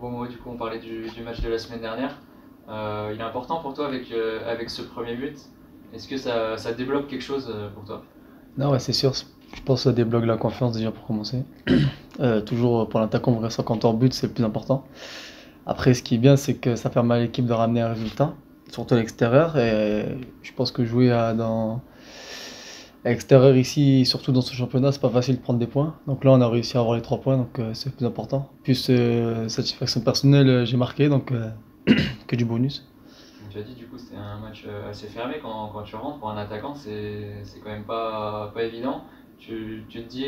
Momo, du coup, on parlait du match de la semaine dernière. Il est important pour toi avec ce premier but. Est-ce que ça débloque quelque chose pour toi? Non, ouais, c'est sûr. Je pense que ça débloque la confiance déjà pour commencer. Toujours pour l'attaquant, ouvrir 50 hors but, c'est le plus important. Après, ce qui est bien, c'est que ça permet à l'équipe de ramener un résultat, surtout à l'extérieur. Et je pense que jouer à l'extérieur ici, surtout dans ce championnat, c'est pas facile de prendre des points. Donc là, on a réussi à avoir les 3 points, donc c'est le plus important. Plus satisfaction personnelle, j'ai marqué, donc que du bonus. Tu as dit du coup c'était un match assez fermé quand tu rentres pour un attaquant, c'est quand même pas évident. Tu te dis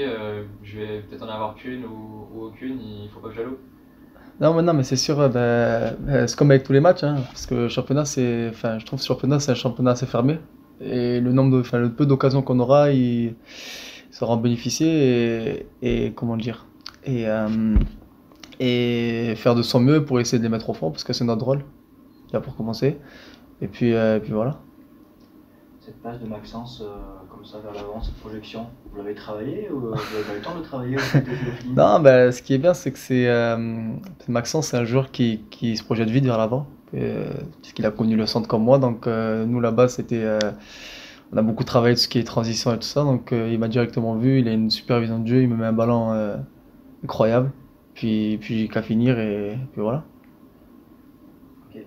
je vais peut-être en avoir qu'une ou aucune, il faut pas que je la loupe. Non, mais c'est sûr, c'est comme avec tous les matchs, hein, parce que le championnat, enfin, je trouve que ce championnat, c'est un championnat assez fermé. Et enfin, le peu d'occasions qu'on aura, il sera en bénéficier et comment dire, et, euh, et faire de son mieux pour essayer de les mettre au fond, parce que c'est notre rôle, là pour commencer. Et puis voilà. Cette passe de Maxence, comme ça vers l'avant, cette projection, vous l'avez travaillé ou vous n'avez pas eu le temps de travailler au fait de Philippe? Non, ben, ce qui est bien, c'est que Maxence, c'est un joueur qui se projette vite vers l'avant, puisqu'il a connu le centre comme moi. Donc nous là-bas, on a beaucoup travaillé tout ce qui est transition et tout ça. Donc il m'a directement vu, il a une super vision de jeu, il me met un ballon incroyable. Puis qu'à finir et puis voilà. Ok.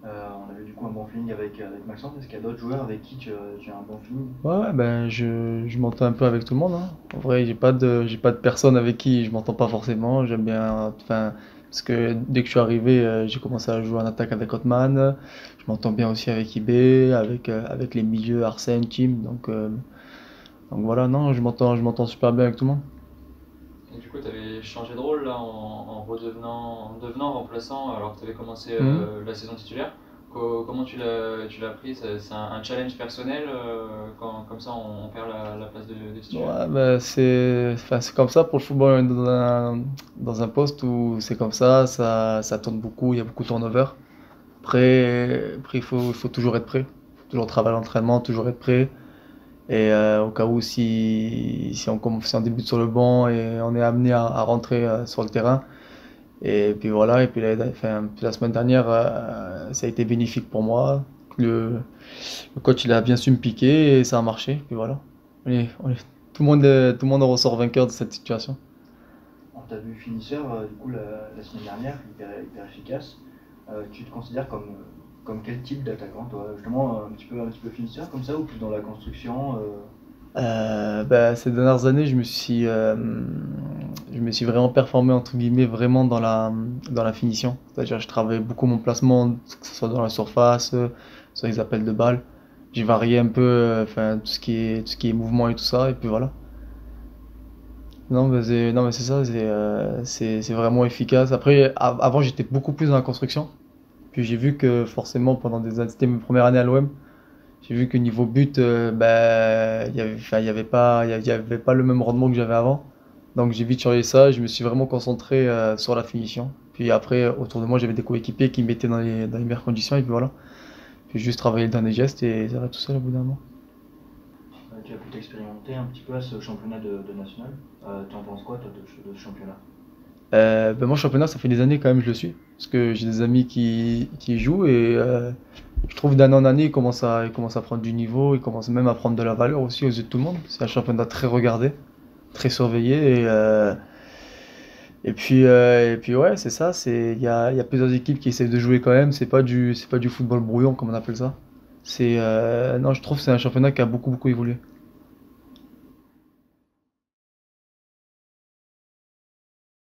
On avait du coup un bon feeling avec Maxence. Est-ce qu'il y a d'autres joueurs avec qui tu as un bon feeling? Ouais, ben je m'entends un peu avec tout le monde, hein. En vrai, j'ai pas de personne avec qui je m'entends pas forcément. J'aime bien, enfin, parce que dès que je suis arrivé, j'ai commencé à jouer en attaque avec Hotman. Je m'entends bien aussi avec IB, avec les milieux, Arsène, Tim. Donc voilà, non, je m'entends super bien avec tout le monde. Et du coup tu avais changé de rôle là en devenant remplaçant alors que tu avais commencé Mhm. la saison titulaire. Comment tu l'as pris? C'est un challenge personnel quand comme ça on perd la place de titulaire? Ouais, ben enfin, c'est comme ça pour le football, on est dans un poste où c'est comme ça tourne beaucoup, il y a beaucoup de turnover. Après, il faut toujours être prêt. Toujours travailler à l'entraînement, toujours être prêt. Et au cas où, si on débute sur le banc et on est amené à rentrer sur le terrain. Et puis voilà, et puis enfin, puis la semaine dernière, ça a été bénéfique pour moi. Le coach, il a bien su me piquer et ça a marché. Puis voilà. Tout le monde en ressort vainqueur de cette situation. On t'a vu finisseur du coup la semaine dernière, hyper efficace. Tu te considères comme quel type d'attaquant toi? Justement un petit peu finisseur comme ça ou plus dans la construction Bah, ces dernières années, je me suis vraiment performé entre guillemets vraiment dans la finition. C'est-à-dire, je travaillais beaucoup mon placement, que ce soit dans la surface, soit les appels de balles. J'ai varié un peu, enfin tout ce qui est mouvement et tout ça, et puis voilà. Non, mais c'est ça, c'est vraiment efficace. Après, avant, j'étais beaucoup plus dans la construction. Puis j'ai vu que forcément, pendant des années, c'était mes premières années à l'OM, j'ai vu que niveau but, bah, il y avait, enfin, il y avait pas le même rendement que j'avais avant. Donc j'ai vite changé ça, je me suis vraiment concentré sur la finition. Puis après, autour de moi, j'avais des coéquipiers qui me mettaient dans les meilleures conditions, et puis voilà. J'ai juste travaillé le dernier geste et ça va tout seul au bout d'un moment. Tu as pu t'expérimenter un petit peu à ce championnat de national. Tu en penses quoi toi de ce championnat? Ben moi, championnat, ça fait des années quand même que je le suis. Parce que j'ai des amis qui y jouent et je trouve d'année en année, ils commencent à prendre du niveau, ils commencent même à prendre de la valeur aussi aux yeux de tout le monde. C'est un championnat très regardé, très surveillé. Et puis ouais, c'est ça. Il y a plusieurs équipes qui essaient de jouer quand même. C'est pas du football brouillon, comme on appelle ça. Non, je trouve que c'est un championnat qui a beaucoup, beaucoup évolué.